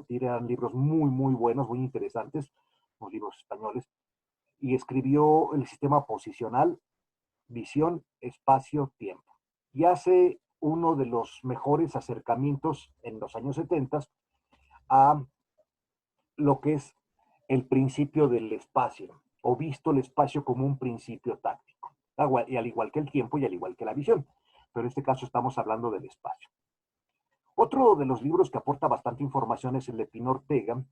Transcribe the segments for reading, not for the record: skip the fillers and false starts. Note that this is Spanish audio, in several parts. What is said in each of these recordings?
repetir, eran libros muy, muy buenos, muy interesantes, los libros españoles, y escribió El sistema posicional, visión, espacio, tiempo. Y hace uno de los mejores acercamientos en los años 70 a lo que es el principio del espacio, o visto el espacio como un principio táctico, y al igual que el tiempo y al igual que la visión. Pero en este caso estamos hablando del espacio. Otro de los libros que aporta bastante información es el de Pino Ortega,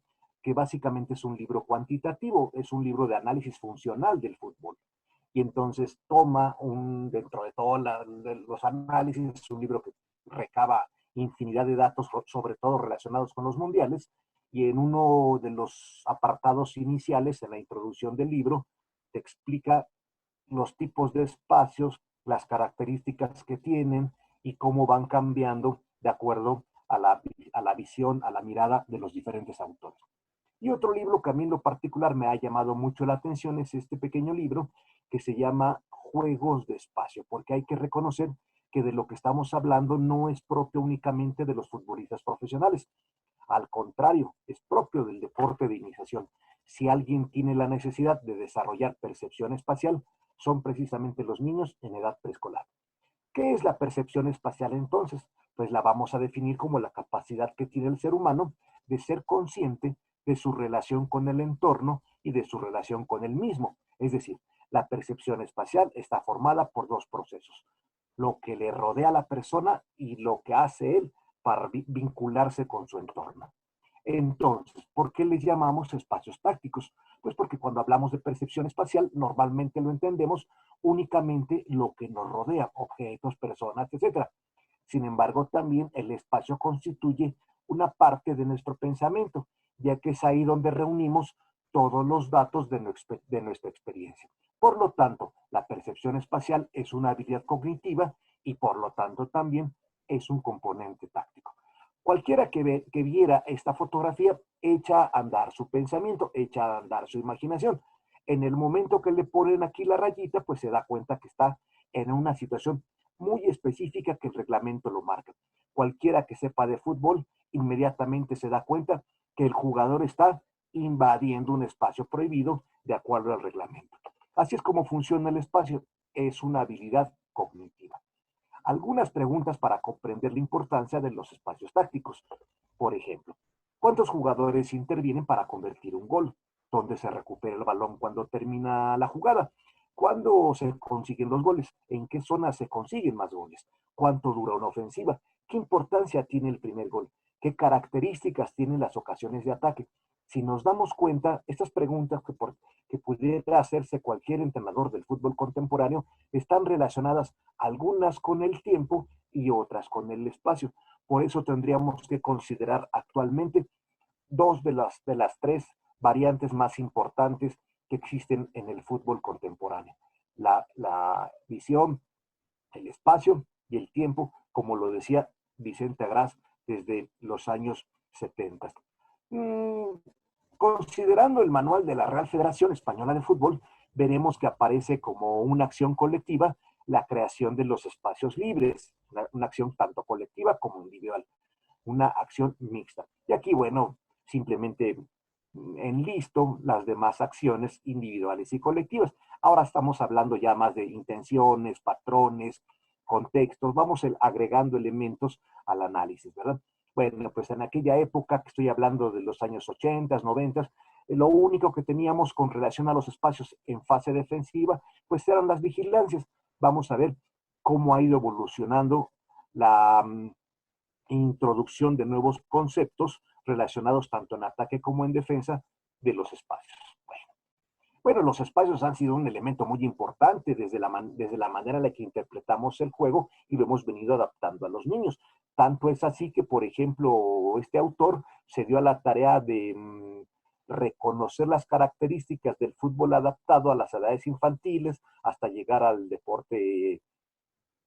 que básicamente es un libro cuantitativo, es un libro de análisis funcional del fútbol. Y entonces toma dentro de todos los análisis, es un libro que recaba infinidad de datos, sobre todo relacionados con los mundiales, y en uno de los apartados iniciales, en la introducción del libro, te explica los tipos de espacios, las características que tienen y cómo van cambiando de acuerdo a la visión, a la mirada de los diferentes autores. Y otro libro que a mí en lo particular me ha llamado mucho la atención es este pequeño libro que se llama Juegos de Espacio, porque hay que reconocer que de lo que estamos hablando no es propio únicamente de los futbolistas profesionales. Al contrario, es propio del deporte de iniciación. Si alguien tiene la necesidad de desarrollar percepción espacial, son precisamente los niños en edad preescolar. ¿Qué es la percepción espacial entonces? Pues la vamos a definir como la capacidad que tiene el ser humano de ser consciente de su relación con el entorno y de su relación con el mismo. Es decir, la percepción espacial está formada por dos procesos: lo que le rodea a la persona y lo que hace él para vincularse con su entorno. Entonces, ¿por qué les llamamos espacios tácticos? Pues porque cuando hablamos de percepción espacial, normalmente lo entendemos únicamente lo que nos rodea, objetos, personas, etcétera. Sin embargo, también el espacio constituye una parte de nuestro pensamiento, ya que es ahí donde reunimos todos los datos de nuestra experiencia. Por lo tanto, la percepción espacial es una habilidad cognitiva y por lo tanto también es un componente táctico. Cualquiera que viera esta fotografía echa a andar su pensamiento, echa a andar su imaginación. En el momento que le ponen aquí la rayita, pues se da cuenta que está en una situación muy específica que el reglamento lo marca. Cualquiera que sepa de fútbol inmediatamente se da cuenta que el jugador está invadiendo un espacio prohibido de acuerdo al reglamento. Así es como funciona el espacio, es una habilidad cognitiva. Algunas preguntas para comprender la importancia de los espacios tácticos. Por ejemplo, ¿cuántos jugadores intervienen para convertir un gol? ¿Dónde se recupera el balón cuando termina la jugada? ¿Cuándo se consiguen los goles? ¿En qué zona se consiguen más goles? ¿Cuánto dura una ofensiva? ¿Qué importancia tiene el primer gol? ¿Qué características tienen las ocasiones de ataque? Si nos damos cuenta, estas preguntas que pudiera hacerse cualquier entrenador del fútbol contemporáneo están relacionadas algunas con el tiempo y otras con el espacio. Por eso tendríamos que considerar actualmente dos de las tres variantes más importantes que existen en el fútbol contemporáneo: la visión, el espacio y el tiempo, como lo decía Vicente Agraz desde los años 70. Considerando el manual de la Real Federación Española de Fútbol, veremos que aparece como una acción colectiva la creación de los espacios libres, una acción tanto colectiva como individual, una acción mixta. Y aquí, bueno, simplemente enlisto las demás acciones individuales y colectivas. Ahora estamos hablando ya más de intenciones, patrones, contextos, vamos agregando elementos al análisis, ¿verdad? Bueno, pues en aquella época, que estoy hablando de los años 80, 90, lo único que teníamos con relación a los espacios en fase defensiva, pues eran las vigilancias. Vamos a ver cómo ha ido evolucionando la introducción de nuevos conceptos relacionados tanto en ataque como en defensa de los espacios. Bueno, los espacios han sido un elemento muy importante desde la manera en la que interpretamos el juego y lo hemos venido adaptando a los niños. Tanto es así que, por ejemplo, este autor se dio a la tarea de reconocer las características del fútbol adaptado a las edades infantiles hasta llegar al deporte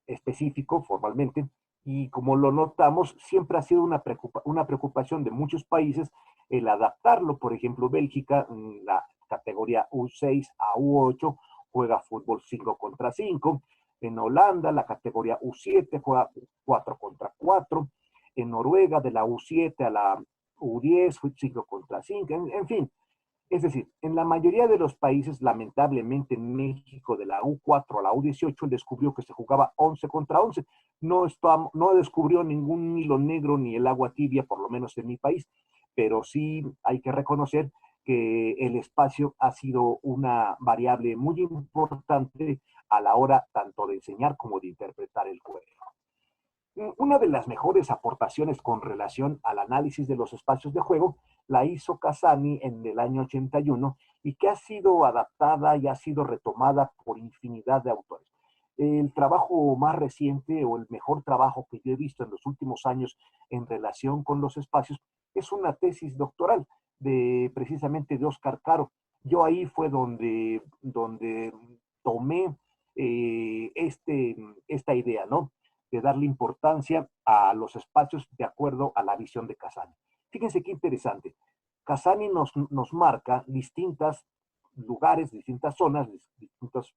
específico formalmente. Y como lo notamos, siempre ha sido una preocupación de muchos países el adaptarlo. Por ejemplo, Bélgica, la categoría U6 a U8, juega fútbol 5 contra 5. En Holanda, la categoría U7 juega 4 contra 4. En Noruega, de la U7 a la U10, 5 contra 5, en fin. Es decir, en la mayoría de los países, lamentablemente en México, de la U4 a la U18, él descubrió que se jugaba 11 contra 11. No descubrió ningún hilo negro ni el agua tibia, por lo menos en mi país, pero sí hay que reconocer que el espacio ha sido una variable muy importante a la hora tanto de enseñar como de interpretar el juego. Una de las mejores aportaciones con relación al análisis de los espacios de juego la hizo Casani en el año 81 y que ha sido adaptada y ha sido retomada por infinidad de autores. El trabajo más reciente o el mejor trabajo que yo he visto en los últimos años en relación con los espacios es una tesis doctoral de precisamente de Oscar Caro. Yo ahí fue donde tomé esta idea, ¿no? De darle importancia a los espacios de acuerdo a la visión de Casani. Fíjense qué interesante. Casani nos marca distintos lugares, distintas zonas, distintas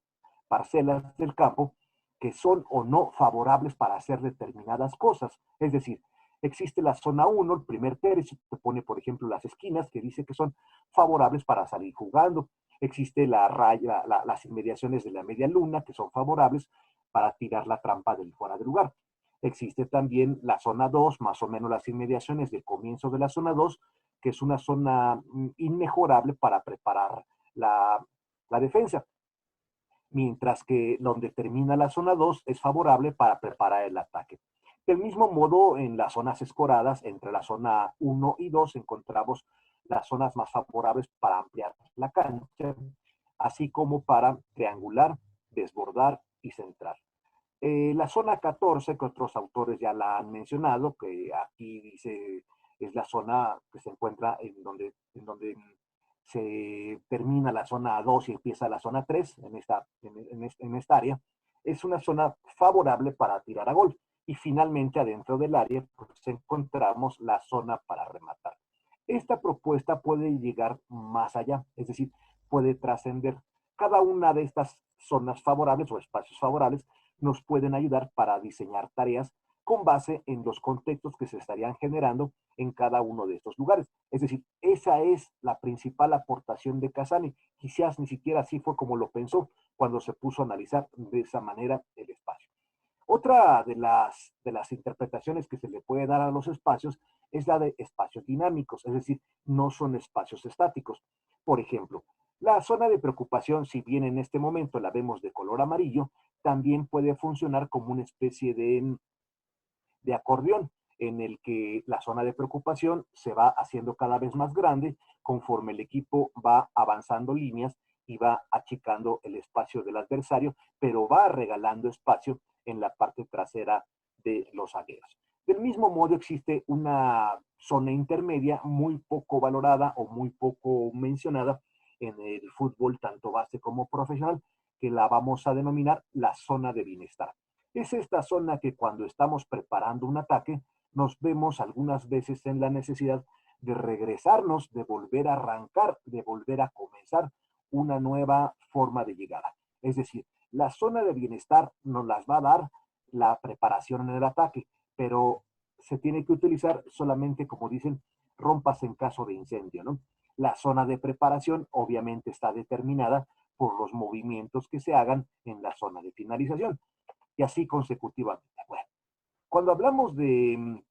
parcelas del campo que son o no favorables para hacer determinadas cosas. Es decir, existe la zona 1, el primer tercio, que pone, por ejemplo, las esquinas, que dice que son favorables para salir jugando. Existe la raya, las inmediaciones de la media luna, que son favorables para tirar la trampa del fuera de lugar. Existe también la zona 2, más o menos las inmediaciones del comienzo de la zona 2, que es una zona inmejorable para preparar la defensa. Mientras que donde termina la zona 2 es favorable para preparar el ataque. Del mismo modo, en las zonas escoradas, entre la zona 1 y 2, encontramos las zonas más favorables para ampliar la cancha, así como para triangular, desbordar y centrar. La zona 14, que otros autores ya la han mencionado, que aquí dice es la zona que se encuentra en donde se termina la zona 2 y empieza la zona 3, en esta área, es una zona favorable para tirar a gol. Y finalmente, adentro del área, pues, encontramos la zona para rematar. Esta propuesta puede llegar más allá, es decir, puede trascender. Cada una de estas zonas favorables o espacios favorables nos pueden ayudar para diseñar tareas con base en los contextos que se estarían generando en cada uno de estos lugares. Es decir, esa es la principal aportación de Casani. Quizás ni siquiera así fue como lo pensó cuando se puso a analizar de esa manera el espacio. Otra de las interpretaciones que se le puede dar a los espacios es la de espacios dinámicos, es decir, no son espacios estáticos. Por ejemplo, la zona de preocupación, si bien en este momento la vemos de color amarillo, también puede funcionar como una especie de acordeón en el que la zona de preocupación se va haciendo cada vez más grande conforme el equipo va avanzando líneas y va achicando el espacio del adversario, pero va regalando espacio en la parte trasera de los zagueros. Del mismo modo existe una zona intermedia muy poco valorada o muy poco mencionada en el fútbol, tanto base como profesional, que la vamos a denominar la zona de bienestar. Es esta zona que cuando estamos preparando un ataque, nos vemos algunas veces en la necesidad de regresarnos, de volver a arrancar, de volver a comenzar una nueva forma de llegada. Es decir, la zona de bienestar nos las va a dar la preparación en el ataque, pero se tiene que utilizar solamente, como dicen, rompas en caso de incendio, ¿no? La zona de preparación obviamente está determinada por los movimientos que se hagan en la zona de finalización y así consecutivamente. Bueno, cuando hablamos de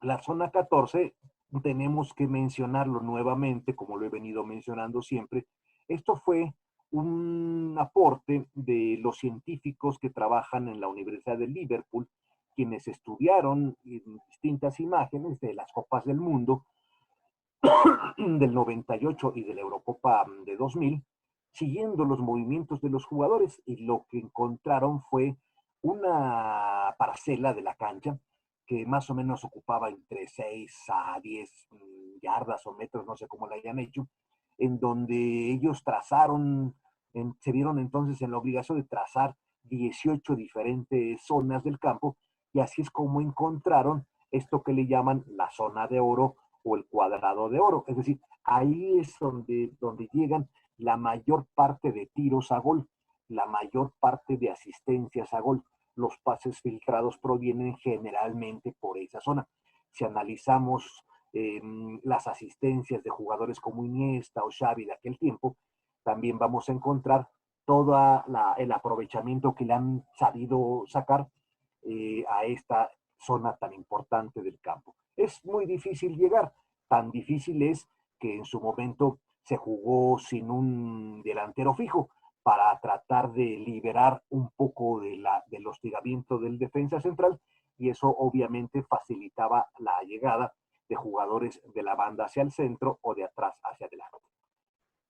la zona 14, tenemos que mencionarlo nuevamente, como lo he venido mencionando siempre. Esto fue un aporte de los científicos que trabajan en la Universidad de Liverpool, quienes estudiaron distintas imágenes de las Copas del Mundo del 98 y de la Eurocopa de 2000, siguiendo los movimientos de los jugadores, y lo que encontraron fue una parcela de la cancha que más o menos ocupaba entre 6 a 10 yardas o metros, no sé cómo la hayan hecho, en donde ellos se vieron entonces en la obligación de trazar 18 diferentes zonas del campo, y así es como encontraron esto que le llaman la zona de oro o el cuadrado de oro. Es decir, ahí es donde llegan la mayor parte de tiros a gol, la mayor parte de asistencias a gol. Los pases filtrados provienen generalmente por esa zona. Si analizamos las asistencias de jugadores como Iniesta o Xavi de aquel tiempo, también vamos a encontrar todo el aprovechamiento que le han sabido sacar a esta zona tan importante del campo. Es muy difícil llegar, tan difícil es que en su momento se jugó sin un delantero fijo para tratar de liberar un poco del hostigamiento del defensa central, y eso obviamente facilitaba la llegada de jugadores de la banda hacia el centro o de atrás hacia adelante.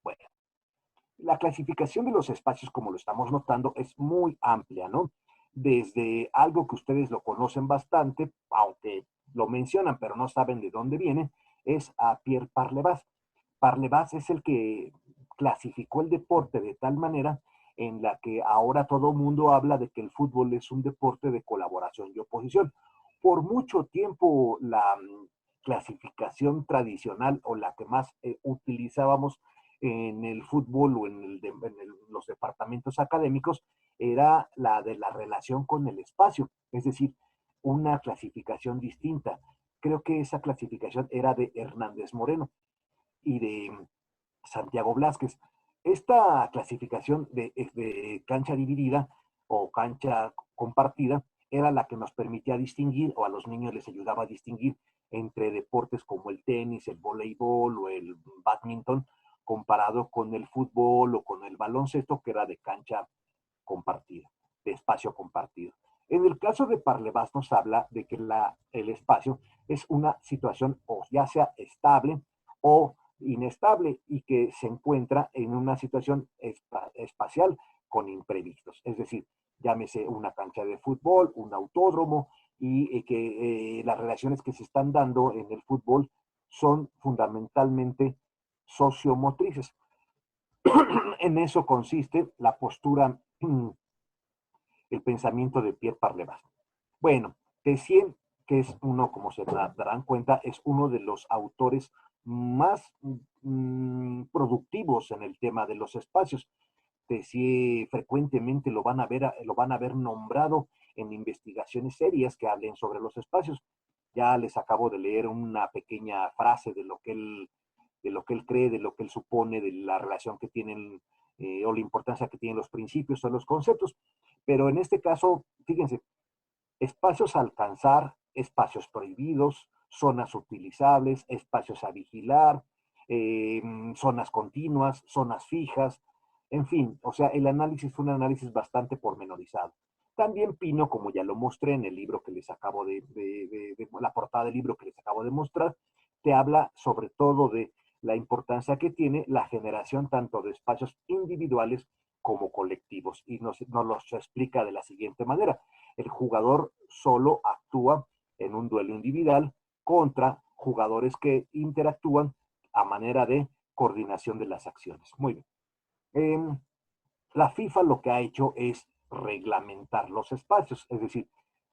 Bueno, la clasificación de los espacios, como lo estamos notando, es muy amplia, ¿no? Desde algo que ustedes lo conocen bastante, aunque lo mencionan pero no saben de dónde viene, es a Pierre Parlevas. Parlevas es el que clasificó el deporte de tal manera en la que ahora todo el mundo habla de que el fútbol es un deporte de colaboración y oposición. Por mucho tiempo la clasificación tradicional o la que más utilizábamos en el fútbol o los departamentos académicos era la de la relación con el espacio, es decir, una clasificación distinta. Creo que esa clasificación era de Hernández Moreno y de Santiago Blázquez. Esta clasificación de cancha dividida o cancha compartida era la que nos permitía distinguir, o a los niños les ayudaba a distinguir entre deportes como el tenis, el voleibol o el badminton, comparado con el fútbol o con el baloncesto, que era de cancha compartida, de espacio compartido. En el caso de Parlevas nos habla de que el espacio es una situación o ya sea estable o inestable y que se encuentra en una situación espacial con imprevistos. Es decir, llámese una cancha de fútbol, un autódromo, y que las relaciones que se están dando en el fútbol son fundamentalmente sociomotrices. En eso consiste la postura, el pensamiento de Pierre Parlevas. Bueno, Tessien, que es uno, como se darán cuenta, es uno de los autores más productivos en el tema de los espacios. Tessier frecuentemente lo van a ver nombrado en investigaciones serias que hablen sobre los espacios. Ya les acabo de leer una pequeña frase de lo que él cree, de lo que él supone, de la relación que tienen o la importancia que tienen los principios o los conceptos. Pero en este caso, fíjense, espacios a alcanzar, espacios prohibidos, zonas utilizables, espacios a vigilar, zonas continuas, zonas fijas, en fin, o sea, el análisis fue un análisis bastante pormenorizado. También Pino, como ya lo mostré en el libro que les acabo la portada del libro que les acabo de mostrar, te habla sobre todo de la importancia que tiene la generación tanto de espacios individuales como colectivos, y nos los explica de la siguiente manera. El jugador solo actúa en un duelo individual contra jugadores que interactúan a manera de coordinación de las acciones. Muy bien. La FIFA lo que ha hecho es reglamentar los espacios, es decir,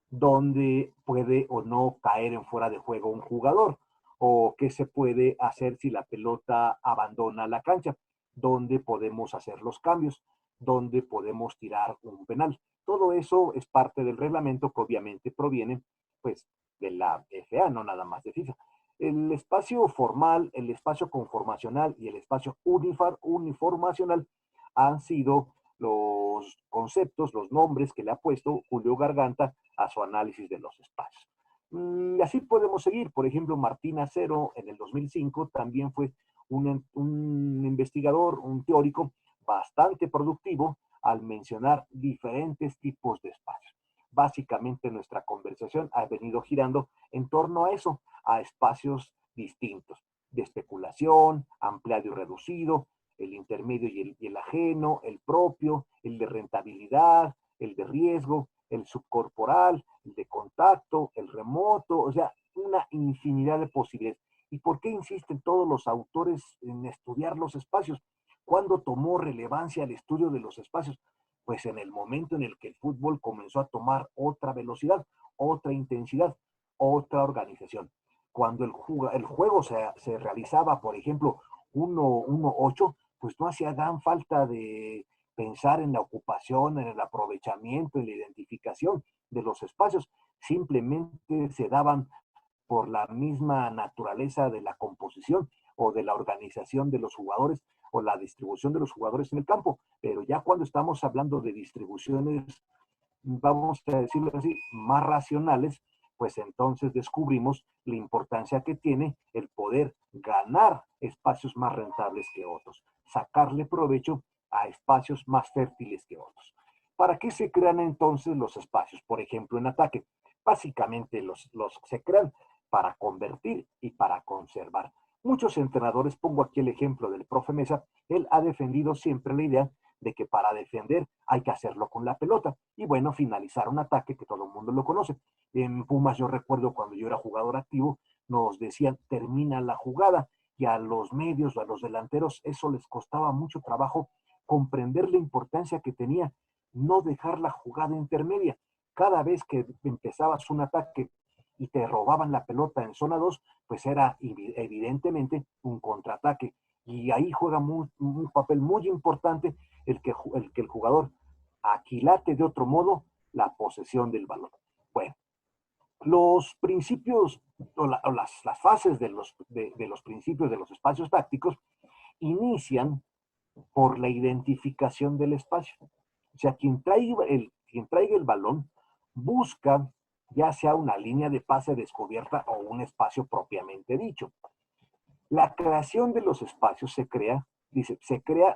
dónde puede o no caer en fuera de juego un jugador, o qué se puede hacer si la pelota abandona la cancha, dónde podemos hacer los cambios, dónde podemos tirar un penal. Todo eso es parte del reglamento que obviamente proviene pues de la FA, no nada más de FIFA. El espacio formal, el espacio conformacional y el espacio uniformacional han sido los conceptos, los nombres que le ha puesto Julio Garganta a su análisis de los espacios. Y así podemos seguir. Por ejemplo, Martín Acero en el 2005 también fue un investigador, un teórico bastante productivo al mencionar diferentes tipos de espacios. Básicamente nuestra conversación ha venido girando en torno a eso, a espacios distintos, de especulación, ampliado y reducido, el intermedio y el ajeno, el propio, el de rentabilidad, el de riesgo, el subcorporal, el de contacto, el remoto, o sea, una infinidad de posibilidades. ¿Y por qué insisten todos los autores en estudiar los espacios? ¿Cuándo tomó relevancia el estudio de los espacios? Pues en el momento en el que el fútbol comenzó a tomar otra velocidad, otra intensidad, otra organización. Cuando el juego se realizaba, por ejemplo, 1-8, pues no hacía gran falta de pensar en la ocupación, en el aprovechamiento, en la identificación de los espacios. Simplemente se daban por la misma naturaleza de la composición o de la organización de los jugadores o la distribución de los jugadores en el campo. Pero ya cuando estamos hablando de distribuciones, vamos a decirlo así, más racionales, pues entonces descubrimos la importancia que tiene el poder ganar espacios más rentables que otros, sacarle provecho a espacios más fértiles que otros. ¿Para qué se crean entonces los espacios? Por ejemplo, en ataque. Básicamente los se crean para convertir y para conservar. Muchos entrenadores, pongo aquí el ejemplo del profe Mesa, él ha defendido siempre la idea de que para defender hay que hacerlo con la pelota y bueno, finalizar un ataque que todo el mundo lo conoce. En Pumas yo recuerdo cuando yo era jugador activo, nos decían termina la jugada y a los medios o a los delanteros eso les costaba mucho trabajo comprender la importancia que tenía no dejar la jugada intermedia. Cada vez que empezabas un ataque y te robaban la pelota en zona 2, pues era evidentemente un contraataque. Y ahí juega un papel muy importante el jugador aquilate de otro modo la posesión del balón. Bueno, los principios o las fases de los principios de los espacios tácticos inician por la identificación del espacio. O sea, quien traiga el balón busca ya sea una línea de pase descubierta o un espacio propiamente dicho. La creación de los espacios se crea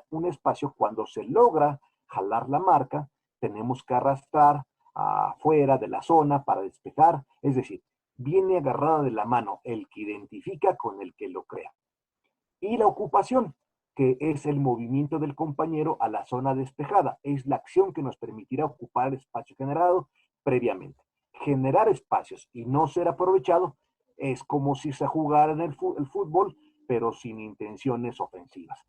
un espacio cuando se logra jalar la marca, tenemos que arrastrar afuera de la zona para despejar, es decir, viene agarrada de la mano el que identifica con el que lo crea. Y la ocupación, que es el movimiento del compañero a la zona despejada, es la acción que nos permitirá ocupar el espacio generado previamente. Generar espacios y no ser aprovechado es como si se jugara en el fútbol, pero sin intenciones ofensivas.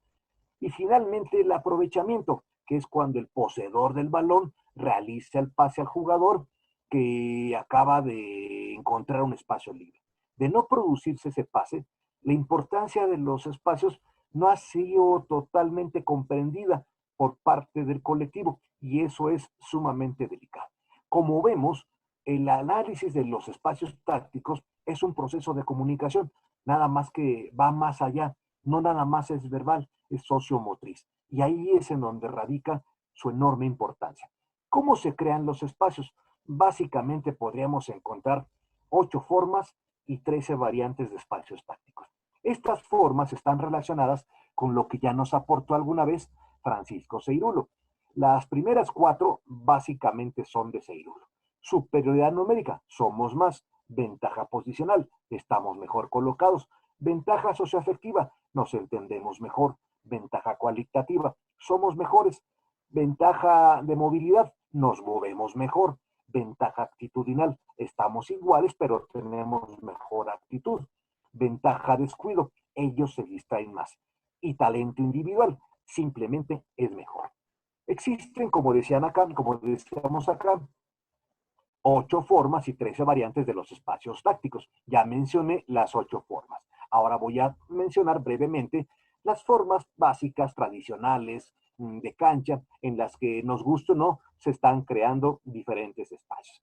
Y finalmente el aprovechamiento, que es cuando el poseedor del balón realiza el pase al jugador que acaba de encontrar un espacio libre. De no producirse ese pase, la importancia de los espacios no ha sido totalmente comprendida por parte del colectivo y eso es sumamente delicado. Como vemos, el análisis de los espacios tácticos es un proceso de comunicación, nada más que va más allá, no nada más es verbal, es sociomotriz. Y ahí es en donde radica su enorme importancia. ¿Cómo se crean los espacios? Básicamente podríamos encontrar 8 formas y 13 variantes de espacios tácticos. Estas formas están relacionadas con lo que ya nos aportó alguna vez Francisco Ceirulo. Las primeras 4 básicamente son de Ceirulo. Superioridad numérica, somos más. Ventaja posicional, estamos mejor colocados. Ventaja socioafectiva, nos entendemos mejor. Ventaja cualitativa, somos mejores. Ventaja de movilidad, nos movemos mejor. Ventaja actitudinal, estamos iguales, pero tenemos mejor actitud. Ventaja descuido, ellos se distraen más. Y talento individual, simplemente es mejor. Existen, como decíamos acá, 8 formas y 13 variantes de los espacios tácticos. Ya mencioné las 8 formas. Ahora voy a mencionar brevemente las formas básicas, tradicionales, de cancha, en las que nos guste o no, se están creando diferentes espacios.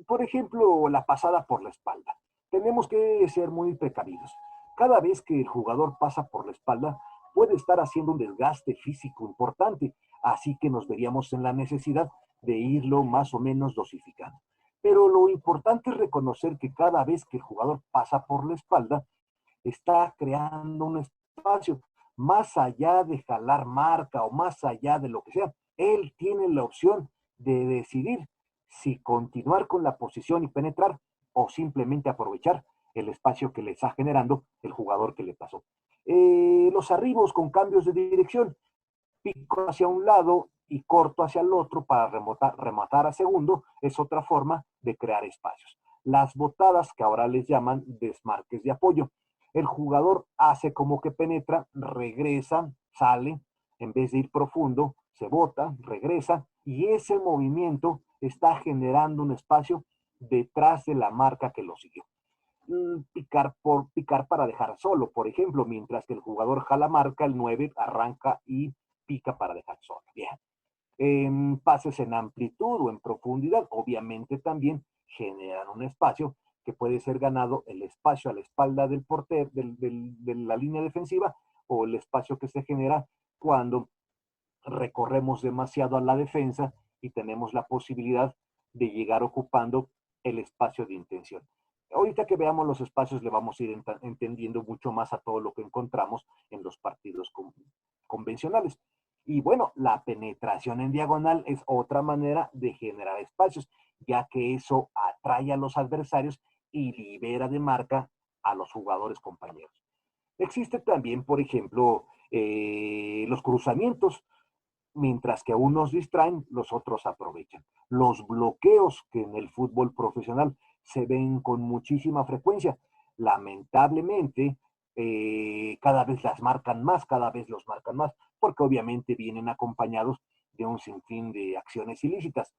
Por ejemplo, la pasada por la espalda. Tenemos que ser muy precavidos. Cada vez que el jugador pasa por la espalda, puede estar haciendo un desgaste físico importante, así que nos veríamos en la necesidad de irlo más o menos dosificando. Pero lo importante es reconocer que cada vez que el jugador pasa por la espalda, está creando un espacio más allá de jalar marca o más allá de lo que sea. Él tiene la opción de decidir si continuar con la posición y penetrar o simplemente aprovechar el espacio que le está generando el jugador que le pasó. Los arribos con cambios de dirección, pico hacia un lado y corto hacia el otro para rematar a segundo, es otra forma de crear espacios. Las botadas, que ahora les llaman desmarques de apoyo. El jugador hace como que penetra, regresa, sale, en vez de ir profundo, se bota, regresa, y ese movimiento está generando un espacio detrás de la marca que lo siguió. Picar para dejar solo, por ejemplo, mientras que el jugador jala marca, el 9 arranca y pica para dejar solo. Bien. Pases en amplitud o en profundidad, obviamente también generan un espacio que puede ser ganado el espacio a la espalda del portero, de la línea defensiva, o el espacio que se genera cuando recorremos demasiado a la defensa y tenemos la posibilidad de llegar ocupando el espacio de intención. Ahorita que veamos los espacios le vamos a ir entendiendo mucho más a todo lo que encontramos en los partidos convencionales. Y bueno, la penetración en diagonal es otra manera de generar espacios, ya que eso atrae a los adversarios y libera de marca a los jugadores compañeros. Existe también, por ejemplo, los cruzamientos. Mientras que unos distraen, los otros aprovechan. Los bloqueos que en el fútbol profesional se ven con muchísima frecuencia, lamentablemente, cada vez las marcan más, cada vez los marcan más, porque obviamente vienen acompañados de un sinfín de acciones ilícitas.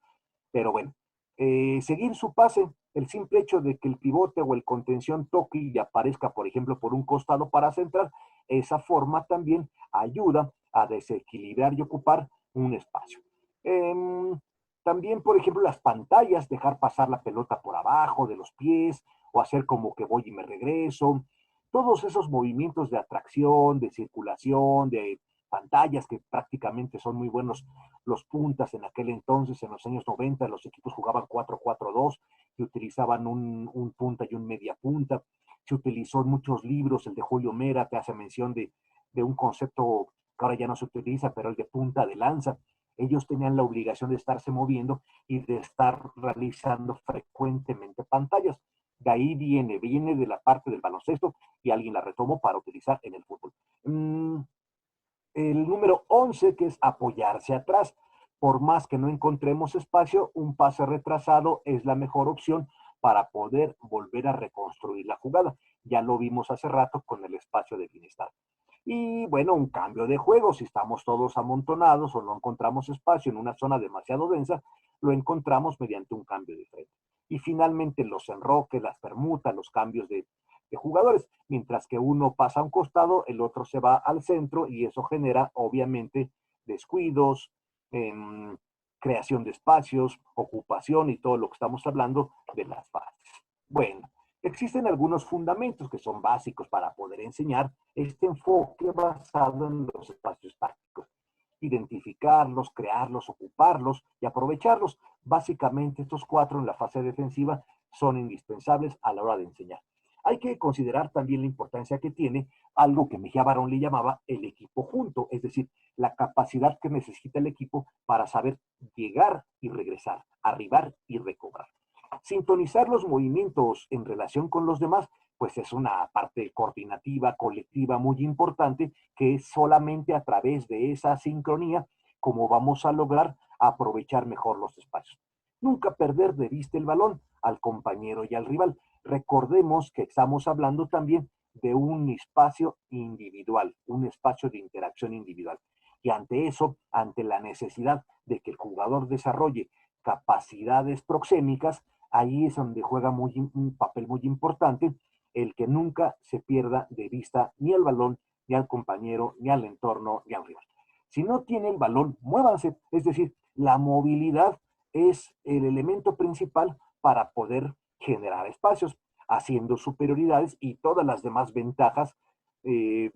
Pero bueno, seguir su pase, el simple hecho de que el pivote o el contención toque y aparezca, por ejemplo, por un costado para centrar, esa forma también ayuda a desequilibrar y ocupar un espacio. También, por ejemplo, las pantallas, dejar pasar la pelota por abajo de los pies o hacer como que voy y me regreso. Todos esos movimientos de atracción, de circulación, de pantallas que prácticamente son muy buenos los puntas en aquel entonces, en los años 90, los equipos jugaban 4-4-2 y utilizaban un punta y un media punta. Se utilizó en muchos libros, el de Julio Mera te hace mención de un concepto que ahora ya no se utiliza, pero el de punta de lanza. Ellos tenían la obligación de estarse moviendo y de estar realizando frecuentemente pantallas. De ahí viene de la parte del baloncesto y alguien la retomó para utilizar en el fútbol. El número 11, que es apoyarse atrás. Por más que no encontremos espacio, un pase retrasado es la mejor opción para poder volver a reconstruir la jugada. Ya lo vimos hace rato con el espacio de bienestar. Y bueno, un cambio de juego, si estamos todos amontonados o no encontramos espacio en una zona demasiado densa, lo encontramos mediante un cambio de frente. Y finalmente los enroques, las permutas, los cambios de jugadores, mientras que uno pasa a un costado, el otro se va al centro y eso genera obviamente descuidos, creación de espacios, ocupación y todo lo que estamos hablando de las bases. Bueno, existen algunos fundamentos que son básicos para poder enseñar este enfoque basado en los espacios tácticos. Identificarlos, crearlos, ocuparlos y aprovecharlos. Básicamente estos cuatro en la fase defensiva son indispensables a la hora de enseñar. Hay que considerar también la importancia que tiene algo que Mejía Barón le llamaba el equipo junto, es decir, la capacidad que necesita el equipo para saber llegar y regresar, arribar y recobrar. Sintonizar los movimientos en relación con los demás, pues es una parte coordinativa, colectiva muy importante, que es solamente a través de esa sincronía como vamos a lograr aprovechar mejor los espacios. Nunca perder de vista el balón al compañero y al rival. Recordemos que estamos hablando también de un espacio individual, un espacio de interacción individual. Y ante eso, ante la necesidad de que el jugador desarrolle capacidades proxémicas, ahí es donde juega un papel muy importante el que nunca se pierda de vista ni al balón, ni al compañero, ni al entorno, ni al rival. Si no tiene el balón, muévanse. Es decir, la movilidad es el elemento principal para poder generar espacios, haciendo superioridades y todas las demás ventajas de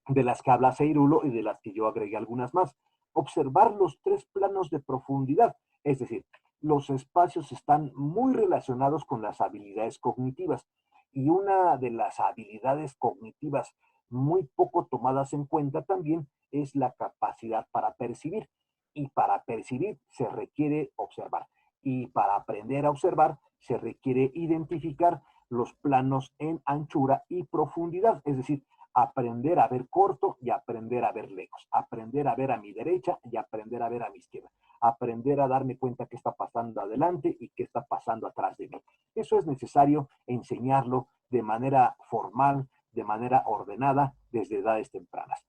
las que habla Seirulo y de las que yo agregué algunas más. Observar los tres planos de profundidad, es decir, los espacios están muy relacionados con las habilidades cognitivas y una de las habilidades cognitivas muy poco tomadas en cuenta también es la capacidad para percibir. Y para percibir se requiere observar. Y para aprender a observar se requiere identificar los planos en anchura y profundidad, es decir, aprender a ver corto y aprender a ver lejos, aprender a ver a mi derecha y aprender a ver a mi izquierda, aprender a darme cuenta qué está pasando adelante y qué está pasando atrás de mí. Eso es necesario enseñarlo de manera formal, de manera ordenada, desde edades tempranas.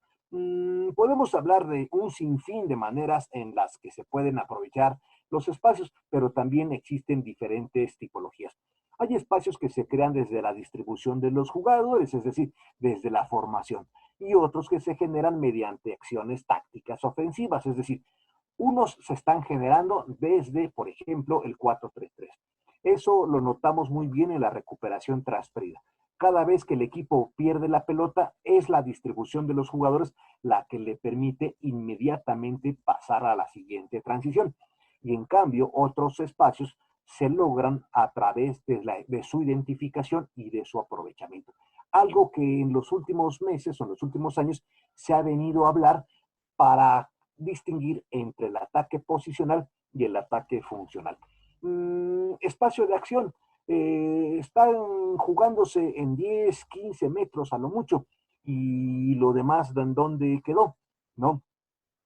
Podemos hablar de un sinfín de maneras en las que se pueden aprovechar los espacios, pero también existen diferentes tipologías. Hay espacios que se crean desde la distribución de los jugadores, es decir, desde la formación, y otros que se generan mediante acciones tácticas ofensivas, es decir, unos se están generando desde, por ejemplo, el 4-3-3. Eso lo notamos muy bien en la recuperación tras pérdida. Cada vez que el equipo pierde la pelota, es la distribución de los jugadores la que le permite inmediatamente pasar a la siguiente transición. Y en cambio, otros espacios se logran a través de su identificación y de su aprovechamiento. Algo que en los últimos meses o en los últimos años se ha venido a hablar para distinguir entre el ataque posicional y el ataque funcional. Espacio de acción. Están jugándose en 10, 15 metros a lo mucho, y lo demás, ¿en dónde quedó? ¿No?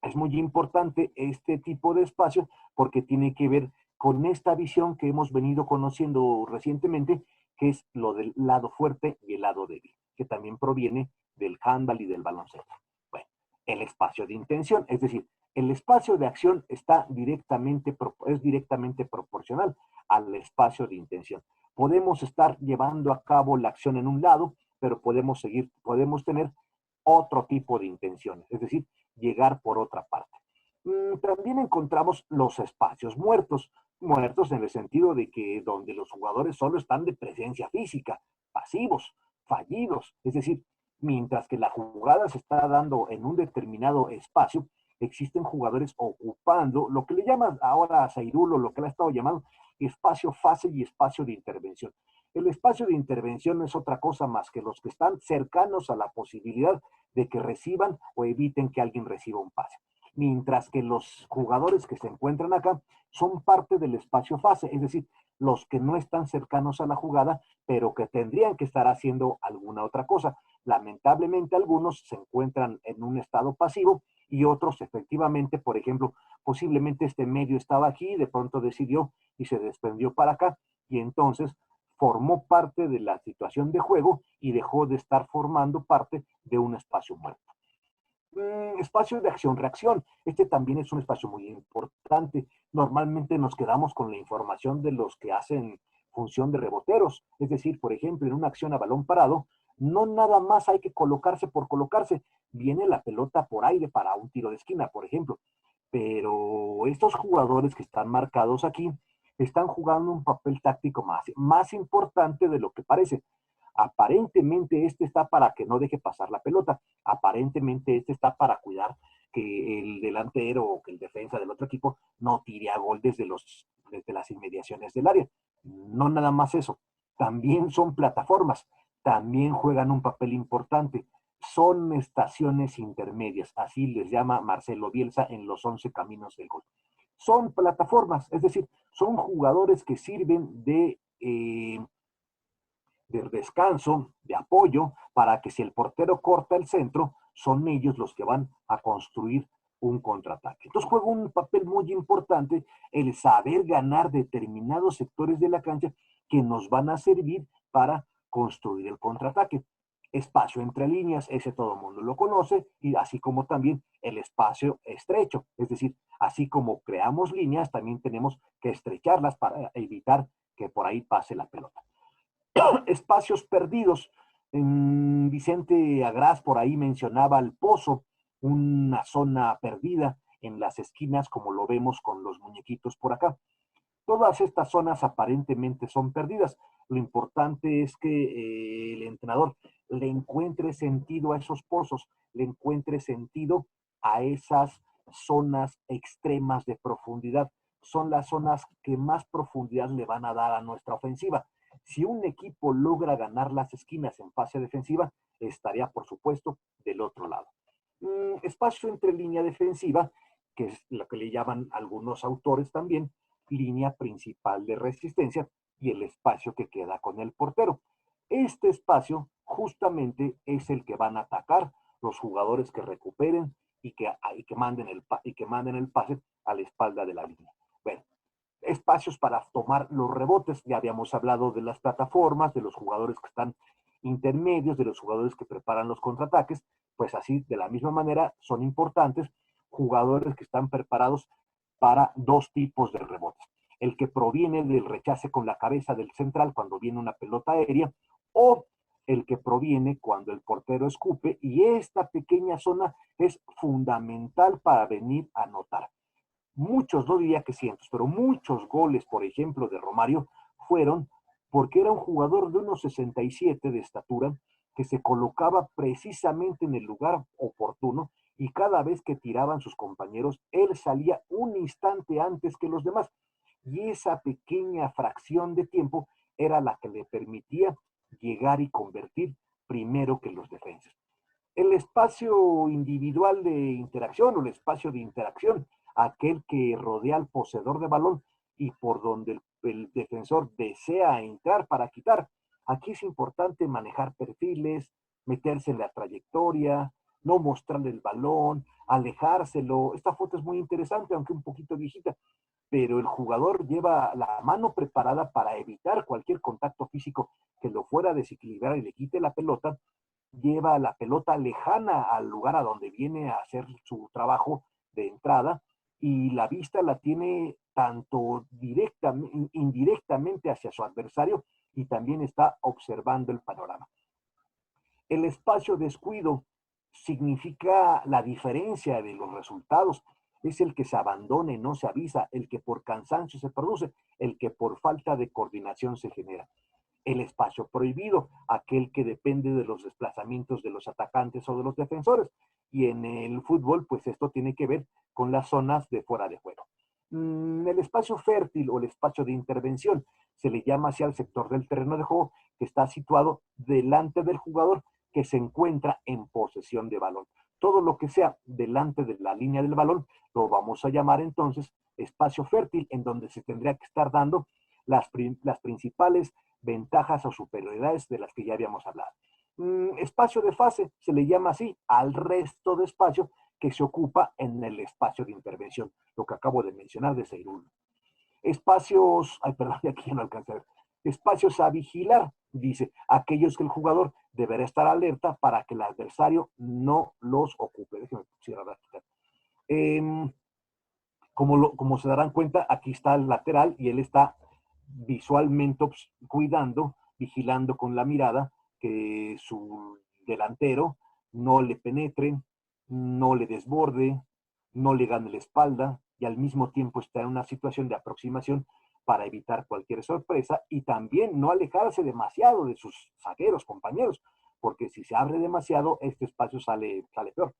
Es muy importante este tipo de espacio porque tiene que ver con esta visión que hemos venido conociendo recientemente, que es lo del lado fuerte y el lado débil, que también proviene del handball y del baloncesto. Bueno, el espacio de intención, es decir, el espacio de acción es directamente proporcional al espacio de intención. Podemos estar llevando a cabo la acción en un lado, pero podemos tener otro tipo de intenciones, es decir, llegar por otra parte. También encontramos los espacios muertos, muertos en el sentido de que donde los jugadores solo están de presencia física, pasivos, fallidos, es decir, mientras que la jugada se está dando en un determinado espacio, existen jugadores ocupando lo que le llaman ahora a Sairulo, lo que le ha estado llamando espacio fase y espacio de intervención. El espacio de intervención no es otra cosa más que los que están cercanos a la posibilidad de que reciban o eviten que alguien reciba un pase. Mientras que los jugadores que se encuentran acá son parte del espacio fase, es decir, los que no están cercanos a la jugada, pero que tendrían que estar haciendo alguna otra cosa. Lamentablemente algunos se encuentran en un estado pasivo y otros efectivamente, por ejemplo, posiblemente este medio estaba aquí, de pronto decidió y se desprendió para acá, y entonces formó parte de la situación de juego y dejó de estar formando parte de un espacio muerto. Espacio de acción-reacción. Este también es un espacio muy importante. Normalmente nos quedamos con la información de los que hacen función de reboteros. Es decir, por ejemplo, en una acción a balón parado, no nada más hay que colocarse por colocarse. Viene la pelota por aire para un tiro de esquina, por ejemplo. Pero estos jugadores que están marcados aquí están jugando un papel táctico más importante de lo que parece. Aparentemente este está para que no deje pasar la pelota. Aparentemente este está para cuidar que el delantero o que el defensa del otro equipo no tire a gol desde las inmediaciones del área. No nada más eso. También son plataformas. También juegan un papel importante. Son estaciones intermedias. Así les llama Marcelo Bielsa en los 11 caminos del gol. Son plataformas, es decir, son jugadores que sirven de descanso, de apoyo, para que si el portero corta el centro, son ellos los que van a construir un contraataque. Entonces juega un papel muy importante el saber ganar determinados sectores de la cancha que nos van a servir para construir el contraataque. Espacio entre líneas, ese todo el mundo lo conoce, y así como también el espacio estrecho, es decir, así como creamos líneas, también tenemos que estrecharlas para evitar que por ahí pase la pelota. Espacios perdidos. Vicente Agrás por ahí mencionaba el pozo, una zona perdida en las esquinas, como lo vemos con los muñequitos por acá. Todas estas zonas aparentemente son perdidas. Lo importante es que el entrenador le encuentre sentido a esos pozos, le encuentre sentido a esas zonas extremas de profundidad. Son las zonas que más profundidad le van a dar a nuestra ofensiva. Si un equipo logra ganar las esquinas en fase defensiva, estaría, por supuesto, del otro lado. Espacio entre línea defensiva, que es lo que le llaman algunos autores también, línea principal de resistencia, y el espacio que queda con el portero. Este espacio justamente es el que van a atacar los jugadores que recuperen y que manden el pase a la espalda de la línea. Bueno, espacios para tomar los rebotes. Ya habíamos hablado de las plataformas, de los jugadores que están intermedios, de los jugadores que preparan los contraataques. Pues así, de la misma manera, son importantes jugadores que están preparados para dos tipos de rebotes. El que proviene del rechace con la cabeza del central cuando viene una pelota aérea, o el que proviene cuando el portero escupe, y esta pequeña zona es fundamental para venir a anotar. Muchos, no diría que cientos, pero muchos goles, por ejemplo, de Romario fueron porque era un jugador de 1,67 de estatura que se colocaba precisamente en el lugar oportuno y cada vez que tiraban sus compañeros, él salía un instante antes que los demás. Y esa pequeña fracción de tiempo era la que le permitía llegar y convertir primero que los defensas. El espacio individual de interacción o el espacio de interacción, aquel que rodea al poseedor de balón y por donde el defensor desea entrar para quitar. Aquí es importante manejar perfiles, meterse en la trayectoria, no mostrarle el balón, alejárselo. Esta foto es muy interesante, aunque un poquito viejita, pero el jugador lleva la mano preparada para evitar cualquier contacto físico que lo fuera a desequilibrar y le quite la pelota, lleva la pelota lejana al lugar a donde viene a hacer su trabajo de entrada y la vista la tiene tanto directa, indirectamente hacia su adversario y también está observando el panorama. El espacio descuido significa la diferencia de los resultados. Es el que se abandona y no se avisa, el que por cansancio se produce, el que por falta de coordinación se genera. El espacio prohibido, aquel que depende de los desplazamientos de los atacantes o de los defensores. Y en el fútbol, pues esto tiene que ver con las zonas de fuera de juego. El espacio fértil o el espacio de intervención se le llama hacia el sector del terreno de juego que está situado delante del jugador que se encuentra en posesión de balón. Todo lo que sea delante de la línea del balón lo vamos a llamar entonces espacio fértil, en donde se tendría que estar dando las principales ventajas o superioridades de las que ya habíamos hablado. Espacio de fase se le llama así al resto de espacio que se ocupa en el espacio de intervención, lo que acabo de mencionar de Seirulo. Espacios, ay, perdón, aquí no alcancé a ver. Espacios a vigilar, dice, aquellos que el jugador deberá estar alerta para que el adversario no los ocupe. Déjenme cerrar. Como se darán cuenta, aquí está el lateral y él está visualmente cuidando, vigilando con la mirada que su delantero no le penetre, no le desborde, no le gane la espalda y al mismo tiempo está en una situación de aproximación para evitar cualquier sorpresa y también no alejarse demasiado de sus zagueros, compañeros, porque si se abre demasiado, este espacio sale peor.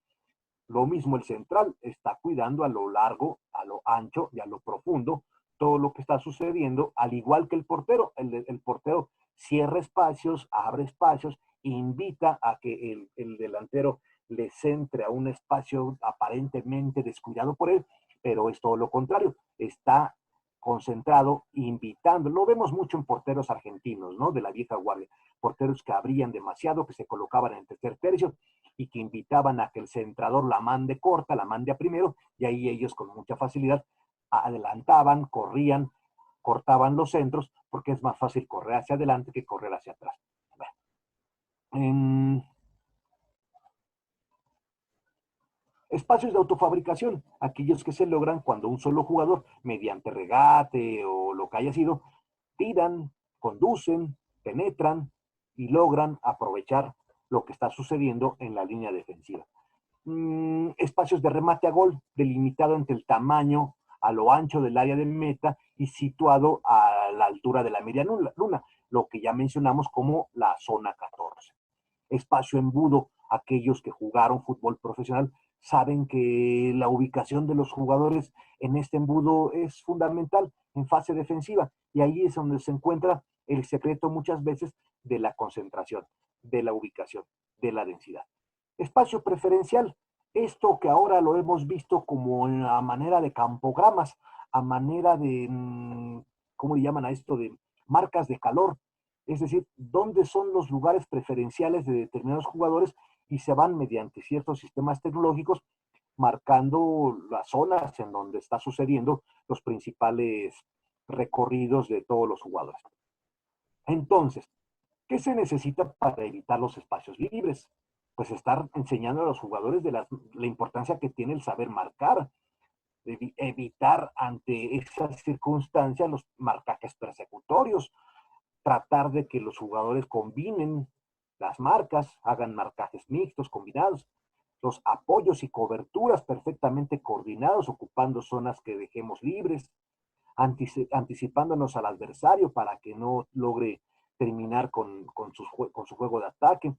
Lo mismo el central está cuidando a lo largo, a lo ancho y a lo profundo todo lo que está sucediendo, al igual que el portero. El portero cierra espacios, abre espacios, invita a que el delantero le centre a un espacio aparentemente descuidado por él, pero es todo lo contrario. Está concentrado, invitando. Lo vemos mucho en porteros argentinos, ¿no? De la vieja guardia. Porteros que abrían demasiado, que se colocaban en el tercer tercio y que invitaban a que el centrador la mande corta, la mande a primero, y ahí ellos con mucha facilidad adelantaban, corrían, cortaban los centros, porque es más fácil correr hacia adelante que correr hacia atrás. Bueno, espacios de autofabricación, aquellos que se logran cuando un solo jugador, mediante regate o lo que haya sido, tiran, conducen, penetran y logran aprovechar lo que está sucediendo en la línea defensiva. Espacios de remate a gol, delimitado entre el tamaño a lo ancho del área de meta y situado a la altura de la media luna, lo que ya mencionamos como la zona 14. Espacio embudo, aquellos que jugaron fútbol profesional saben que la ubicación de los jugadores en este embudo es fundamental en fase defensiva y ahí es donde se encuentra el secreto muchas veces de la concentración, de la ubicación, de la densidad. Espacio preferencial, esto que ahora lo hemos visto como a manera de campogramas, a manera de, ¿cómo le llaman a esto? De marcas de calor, es decir, dónde son los lugares preferenciales de determinados jugadores y se van mediante ciertos sistemas tecnológicos marcando las zonas en donde está sucediendo los principales recorridos de todos los jugadores. Entonces, ¿qué se necesita para evitar los espacios libres? Pues estar enseñando a los jugadores de la importancia que tiene el saber marcar, evitar ante esas circunstancias los marcajes persecutorios, tratar de que los jugadores combinen las marcas, hagan marcajes mixtos, combinados, los apoyos y coberturas perfectamente coordinados, ocupando zonas que dejemos libres, anticipándonos al adversario para que no logre terminar con su juego de ataque,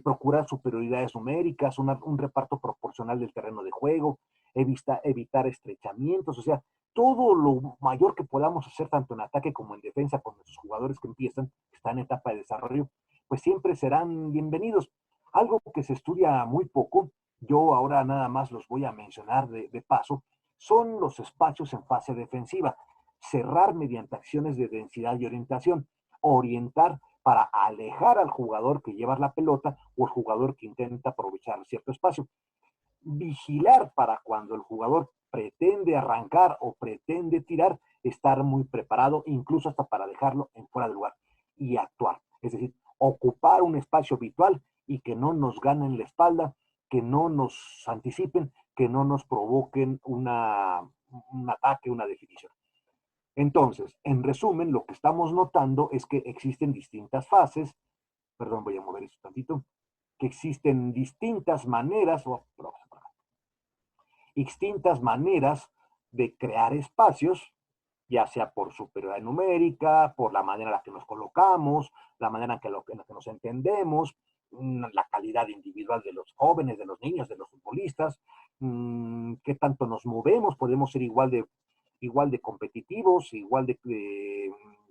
procurar superioridades numéricas, un reparto proporcional del terreno de juego, evitar estrechamientos, o sea, todo lo mayor que podamos hacer tanto en ataque como en defensa con nuestros jugadores que están en etapa de desarrollo, pues siempre serán bienvenidos. Algo que se estudia muy poco, yo ahora nada más los voy a mencionar de paso, son los espacios en fase defensiva. Cerrar mediante acciones de densidad y orientación. Orientar para alejar al jugador que lleva la pelota o el jugador que intenta aprovechar cierto espacio. Vigilar para cuando el jugador pretende arrancar o pretende tirar, estar muy preparado, incluso hasta para dejarlo en fuera de lugar. Y actuar. Es decir, ocupar un espacio habitual y que no nos ganen la espalda, que no nos anticipen, que no nos provoquen un ataque, una definición. Entonces, en resumen, lo que estamos notando es que existen distintas fases, perdón, voy a mover esto tantito, que existen distintas maneras de crear espacios, ya sea por superioridad numérica, por la manera en la que nos colocamos, la manera en la que nos entendemos, la calidad individual de los jóvenes, de los niños, de los futbolistas, qué tanto nos movemos, podemos ser igual de competitivos, igual de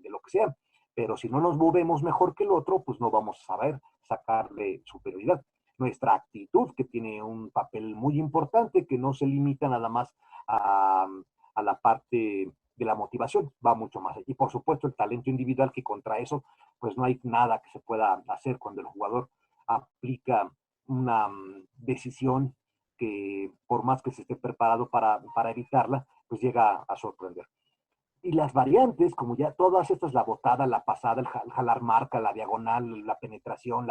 lo que sea, pero si no nos movemos mejor que el otro, pues no vamos a saber sacarle superioridad. Nuestra actitud, que tiene un papel muy importante, que no se limita nada más a la parte de la motivación, va mucho más allá. Y por supuesto el talento individual, que contra eso, pues no hay nada que se pueda hacer cuando el jugador aplica una decisión que por más que se esté preparado para evitarla, pues llega a sorprender. Y las variantes, como ya todas estas, la botada, la pasada, el jalar marca, la diagonal, la penetración,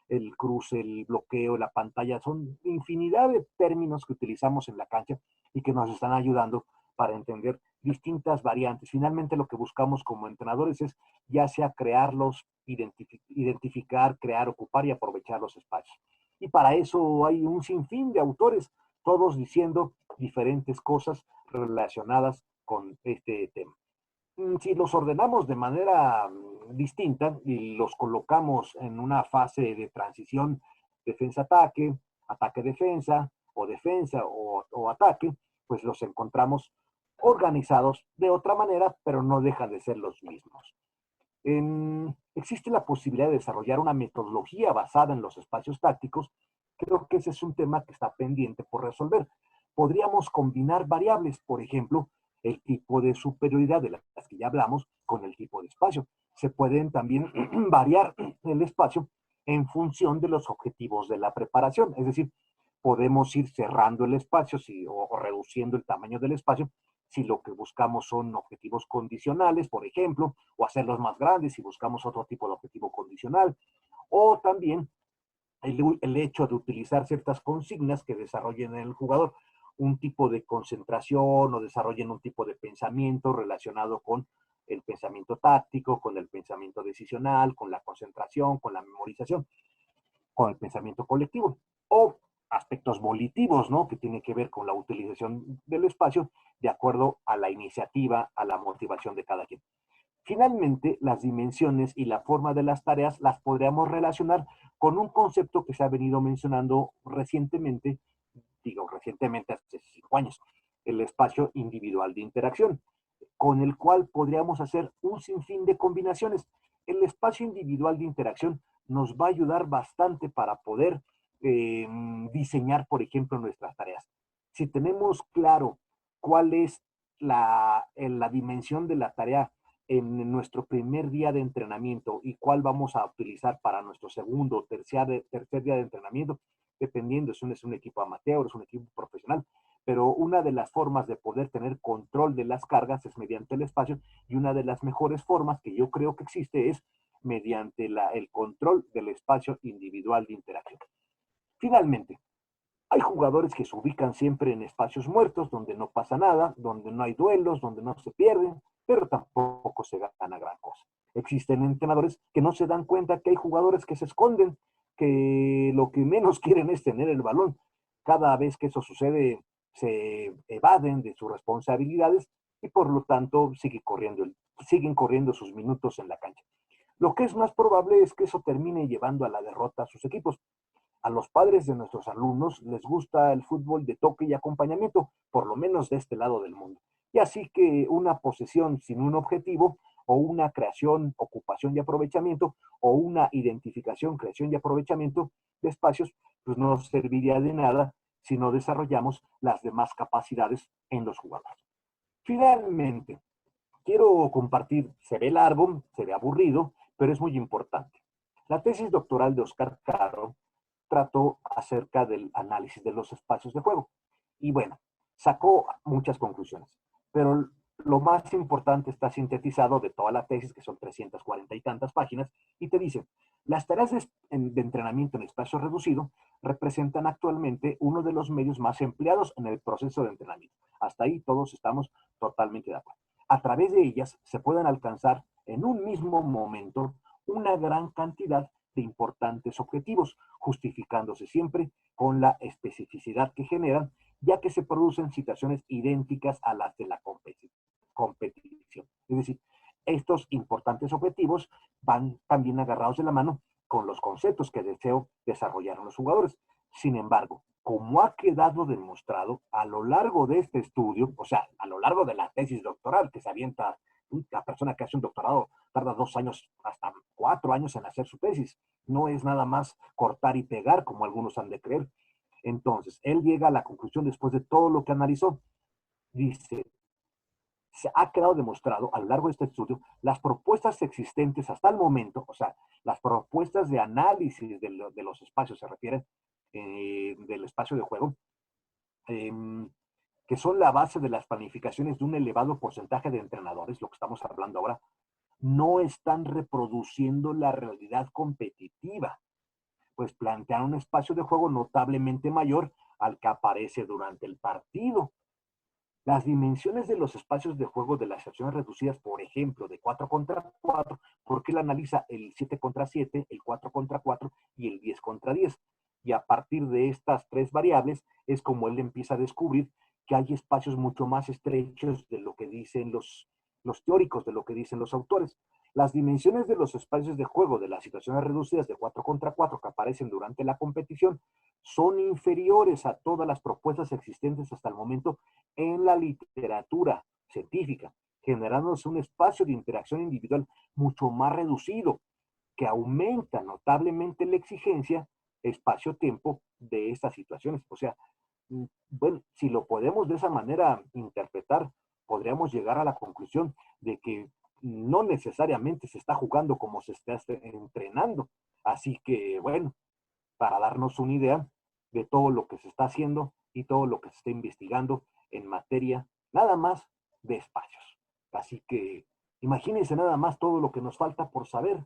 el cruce, el bloqueo, la pantalla, son infinidad de términos que utilizamos en la cancha y que nos están ayudando para entender distintas variantes. Finalmente lo que buscamos como entrenadores es ya sea crearlos, identificar, crear, ocupar y aprovechar los espacios. Y para eso hay un sinfín de autores, todos diciendo diferentes cosas relacionadas con este tema. Si los ordenamos de manera distinta y los colocamos en una fase de transición defensa-ataque, ataque-defensa, o defensa o ataque, pues los encontramos organizados de otra manera, pero no dejan de ser los mismos. Existe la posibilidad de desarrollar una metodología basada en los espacios tácticos. Creo que ese es un tema que está pendiente por resolver. Podríamos combinar variables, por ejemplo, el tipo de superioridad de las que ya hablamos con el tipo de espacio. Se pueden también variar el espacio en función de los objetivos de la preparación. Es decir, podemos ir cerrando el espacio o reduciendo el tamaño del espacio si lo que buscamos son objetivos condicionales, por ejemplo, o hacerlos más grandes si buscamos otro tipo de objetivo condicional, o también el hecho de utilizar ciertas consignas que desarrollen en el jugador un tipo de concentración o desarrollen un tipo de pensamiento relacionado con el pensamiento táctico, con el pensamiento decisional, con la concentración, con la memorización, con el pensamiento colectivo, o aspectos volitivos, ¿no? Que tiene que ver con la utilización del espacio de acuerdo a la iniciativa, a la motivación de cada quien. Finalmente, las dimensiones y la forma de las tareas las podríamos relacionar con un concepto que se ha venido mencionando recientemente, digo recientemente hace 5 años, el espacio individual de interacción, con el cual podríamos hacer un sinfín de combinaciones. El espacio individual de interacción nos va a ayudar bastante para poder diseñar, por ejemplo, nuestras tareas. Si tenemos claro cuál es la dimensión de la tarea en nuestro primer día de entrenamiento y cuál vamos a utilizar para nuestro segundo o tercer día de entrenamiento, dependiendo si es un equipo amateur, es un equipo profesional, pero una de las formas de poder tener control de las cargas es mediante el espacio, y una de las mejores formas que yo creo que existe es mediante el control del espacio individual de interacción. Finalmente, hay jugadores que se ubican siempre en espacios muertos, donde no pasa nada, donde no hay duelos, donde no se pierden, pero tampoco se gana gran cosa. Existen entrenadores que no se dan cuenta que hay jugadores que se esconden, que lo que menos quieren es tener el balón. Cada vez que eso sucede, se evaden de sus responsabilidades y por lo tanto siguen corriendo sus minutos en la cancha. Lo que es más probable es que eso termine llevando a la derrota a sus equipos. A los padres de nuestros alumnos les gusta el fútbol de toque y acompañamiento, por lo menos de este lado del mundo. Y así que una posesión sin un objetivo, o una creación, ocupación y aprovechamiento, o una identificación, creación y aprovechamiento de espacios, pues no serviría de nada si no desarrollamos las demás capacidades en los jugadores. Finalmente, quiero compartir, se ve largo, se ve aburrido, pero es muy importante. La tesis doctoral de Oscar Caro trató acerca del análisis de los espacios de juego. Y bueno, sacó muchas conclusiones, pero lo más importante está sintetizado de toda la tesis, que son 340 y tantas páginas, y te dice, las tareas de entrenamiento en espacio reducido representan actualmente uno de los medios más empleados en el proceso de entrenamiento. Hasta ahí todos estamos totalmente de acuerdo. A través de ellas se pueden alcanzar en un mismo momento una gran cantidad de importantes objetivos, justificándose siempre con la especificidad que generan, ya que se producen situaciones idénticas a las de la competición. Es decir, estos importantes objetivos van también agarrados de la mano con los conceptos que deseo desarrollar los jugadores. Sin embargo, como ha quedado demostrado a lo largo de este estudio, o sea, a lo largo de la tesis doctoral que se avienta, la persona que hace un doctorado tarda 2 años, hasta 4 años en hacer su tesis. No es nada más cortar y pegar, como algunos han de creer. Entonces, él llega a la conclusión después de todo lo que analizó. Dice, se ha quedado demostrado a lo largo de este estudio, las propuestas existentes hasta el momento, o sea, las propuestas de análisis de los espacios, se refiere del espacio de juego, eh, que son la base de las planificaciones de un elevado porcentaje de entrenadores, lo que estamos hablando ahora, no están reproduciendo la realidad competitiva, pues plantean un espacio de juego notablemente mayor al que aparece durante el partido. Las dimensiones de los espacios de juego de las secciones reducidas, por ejemplo, de 4 contra 4, porque él analiza el 7 contra 7, el 4 contra 4 y el 10 contra 10. Y a partir de estas 3 variables es como él empieza a descubrir que hay espacios mucho más estrechos de lo que dicen los teóricos, de lo que dicen los autores. Las dimensiones de los espacios de juego de las situaciones reducidas de 4 contra 4 que aparecen durante la competición son inferiores a todas las propuestas existentes hasta el momento en la literatura científica, generándose un espacio de interacción individual mucho más reducido, que aumenta notablemente la exigencia espacio-tiempo de estas situaciones. O sea, bueno, si lo podemos de esa manera interpretar, podríamos llegar a la conclusión de que no necesariamente se está jugando como se está entrenando. Así que, bueno, para darnos una idea de todo lo que se está haciendo y todo lo que se está investigando en materia nada más de espacios. Así que imagínense nada más todo lo que nos falta por saber,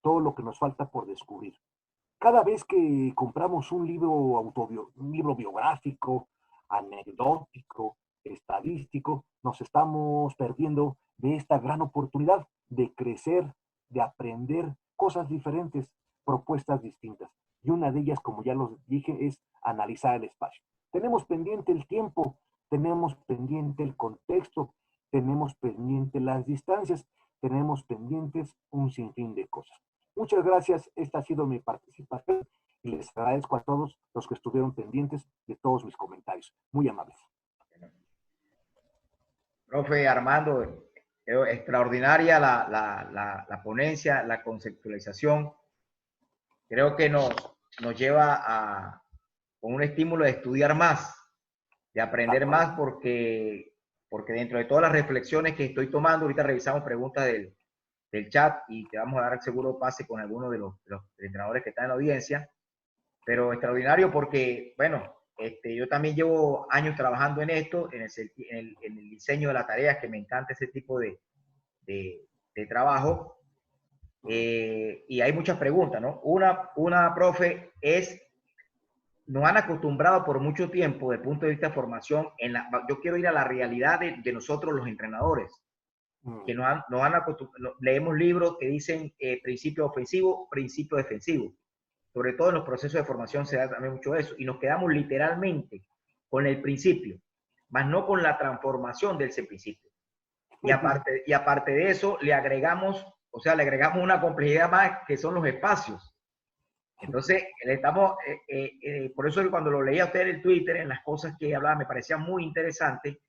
todo lo que nos falta por descubrir. Cada vez que compramos un libro biográfico, anecdótico, estadístico, nos estamos perdiendo de esta gran oportunidad de crecer, de aprender cosas diferentes, propuestas distintas. Y una de ellas, como ya lo dije, es analizar el espacio. Tenemos pendiente el tiempo, tenemos pendiente el contexto, tenemos pendiente las distancias, tenemos pendientes un sinfín de cosas. Muchas gracias, esta ha sido mi participación y les agradezco a todos los que estuvieron pendientes de todos mis comentarios. Muy amables. Profe Armando, extraordinaria la ponencia, la conceptualización. Creo que nos lleva con un estímulo de estudiar más, de aprender más, porque dentro de todas las reflexiones que estoy tomando, ahorita revisamos preguntas del chat y te vamos a dar seguro pase con algunos de los entrenadores que están en la audiencia, pero extraordinario porque, bueno, yo también llevo años trabajando en esto, en el diseño de las tareas, que me encanta ese tipo de trabajo, y hay muchas preguntas, ¿no? Una profe, nos han acostumbrado por mucho tiempo, desde el punto de vista de formación, yo quiero ir a la realidad de nosotros los entrenadores, que leemos libros que dicen principio ofensivo, principio defensivo. Sobre todo en los procesos de formación se da también mucho eso, y nos quedamos literalmente con el principio, más no con la transformación de ese principio. y aparte de eso, le agregamos, o sea, le agregamos una complejidad más que son los espacios. Entonces, le estamos, por eso cuando lo leía a usted en el Twitter, en las cosas que hablaba, me parecía muy interesante,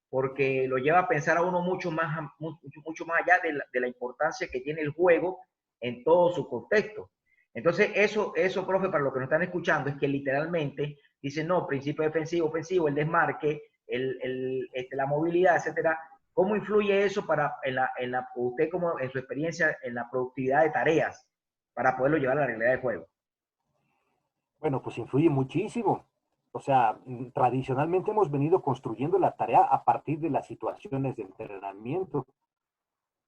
porque lo lleva a pensar a uno mucho más allá de la importancia que tiene el juego en todo su contexto. Entonces, eso, profe, para los que nos están escuchando, es que literalmente dicen, no, principio defensivo, ofensivo, el desmarque, la movilidad, etcétera. ¿Cómo influye eso para usted, como en su experiencia, en la productividad de tareas, para poderlo llevar a la realidad del juego? Bueno, pues influye muchísimo. O sea, tradicionalmente hemos venido construyendo la tarea a partir de las situaciones de entrenamiento.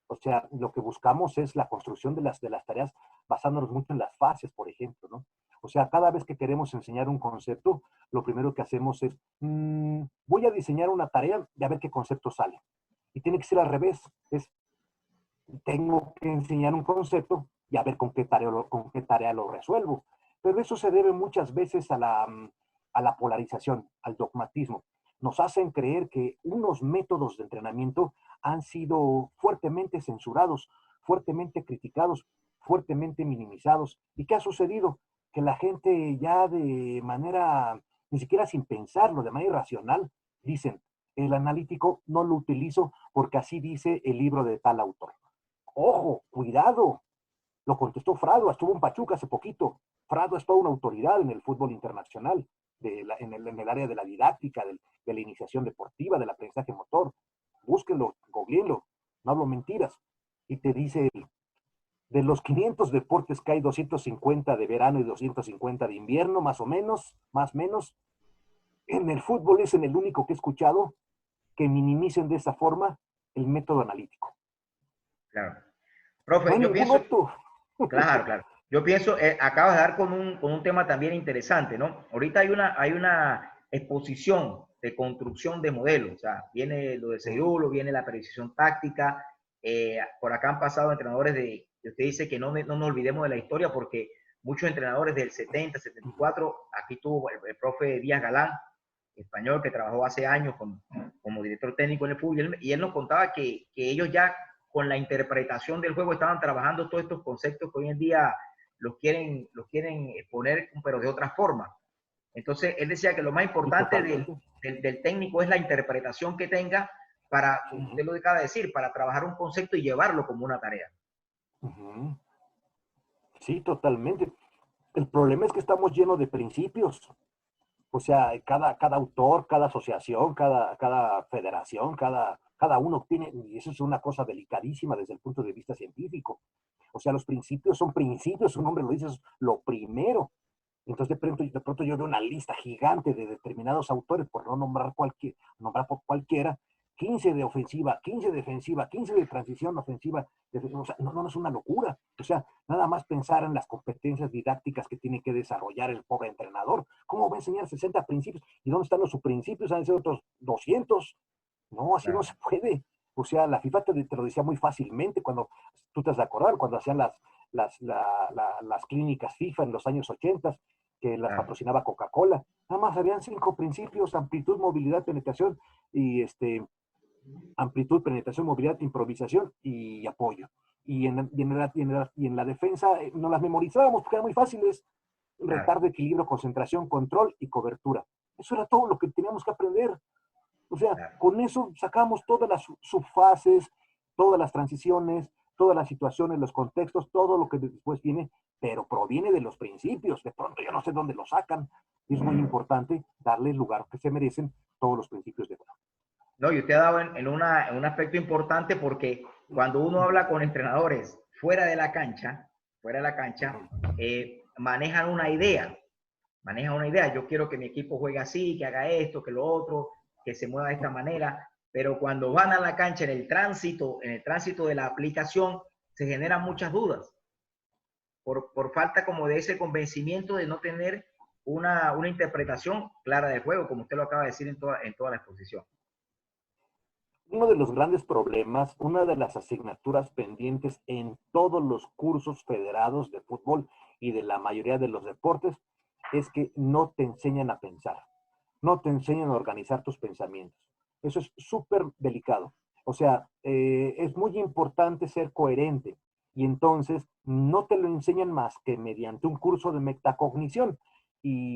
O sea, lo que buscamos es la construcción de las tareas basándonos mucho en las fases, por ejemplo, ¿no? O sea, cada vez que queremos enseñar un concepto, lo primero que hacemos es, voy a diseñar una tarea y a ver qué concepto sale. Y tiene que ser al revés, es, tengo que enseñar un concepto y a ver con qué tarea lo resuelvo. Pero eso se debe muchas veces a la polarización, al dogmatismo. Nos hacen creer que unos métodos de entrenamiento han sido fuertemente censurados, fuertemente criticados, fuertemente minimizados. ¿Y qué ha sucedido? Que la gente ya de manera, ni siquiera sin pensarlo, de manera irracional, dicen, el analítico no lo utilizo porque así dice el libro de tal autor. Ojo, cuidado, lo contestó Frado, estuvo en Pachuca hace poquito. Frado es toda una autoridad en el fútbol internacional, en el área de la didáctica, de la iniciación deportiva, del aprendizaje motor. Búsquenlo, googleenlo, no hablo mentiras. Y te dice, de los 500 deportes que hay, 250 de verano y 250 de invierno, más o menos, más o menos, en el fútbol es en el único que he escuchado que minimicen de esa forma el método analítico. Claro. No Profe, hay yo ningún pienso, otro. claro, claro. Yo pienso, acabas de dar con un tema también interesante, ¿no? Ahorita hay una exposición de construcción de modelos, o sea, viene lo de Seirulo, viene la precisión táctica, por acá han pasado entrenadores usted dice que no nos olvidemos de la historia porque muchos entrenadores del 70, 74, aquí tuvo el profe Díaz Galán, español, que trabajó hace años como director técnico en el fútbol, y él nos contaba que ellos ya con la interpretación del juego estaban trabajando todos estos conceptos que hoy en día los quieren poner, pero de otra forma. Entonces, él decía que lo más Sí, importante totalmente. del técnico es la interpretación que tenga para, como usted lo acaba de decir, para trabajar un concepto y llevarlo como una tarea. Ujú. Sí, totalmente. El problema es que estamos llenos de principios. O sea, cada autor, cada asociación, cada federación, cada uno tiene, y eso es una cosa delicadísima desde el punto de vista científico. O sea, los principios son principios, su nombre lo dice, es lo primero. Entonces de pronto yo veo una lista gigante de determinados autores, por no nombrar por cualquiera, 15 de ofensiva, 15 de defensiva, 15 de transición ofensiva. O sea, no es una locura. O sea, nada más pensar en las competencias didácticas que tiene que desarrollar el pobre entrenador. ¿Cómo va a enseñar 60 principios? ¿Y dónde están los subprincipios? Han de ser otros 200. No, así no Claro, se puede. O sea, la FIFA te lo decía muy fácilmente cuando, tú te has de acordar, cuando hacían las clínicas FIFA en los años 80, que las claro, patrocinaba Coca-Cola. Nada más habían 5 principios: amplitud, movilidad, penetración y amplitud, penetración, movilidad, improvisación y apoyo. Y en la defensa no las memorizábamos porque eran muy fáciles: claro, retardo, equilibrio, concentración, control y cobertura. Eso era todo lo que teníamos que aprender. O sea, claro. con eso sacamos todas las subfases, todas las transiciones, todas las situaciones, los contextos, todo lo que después viene, pero proviene de los principios. De pronto yo no sé dónde lo sacan. Es muy importante darle el lugar que se merecen todos los principios de juego. No, y usted ha dado en un aspecto importante porque cuando uno habla con entrenadores fuera de la cancha, manejan una idea, yo quiero que mi equipo juegue así, que haga esto, que lo otro, que se mueva de esta manera, pero cuando van a la cancha en el tránsito de la aplicación, se generan muchas dudas por falta como de ese convencimiento de no tener una interpretación clara del juego, como usted lo acaba de decir en toda la exposición. Uno de los grandes problemas, una de las asignaturas pendientes en todos los cursos federados de fútbol y de la mayoría de los deportes, es que no te enseñan a pensar, no te enseñan a organizar tus pensamientos. Eso es súper delicado. O sea, es muy importante ser coherente y entonces no te lo enseñan más que mediante un curso de metacognición. Y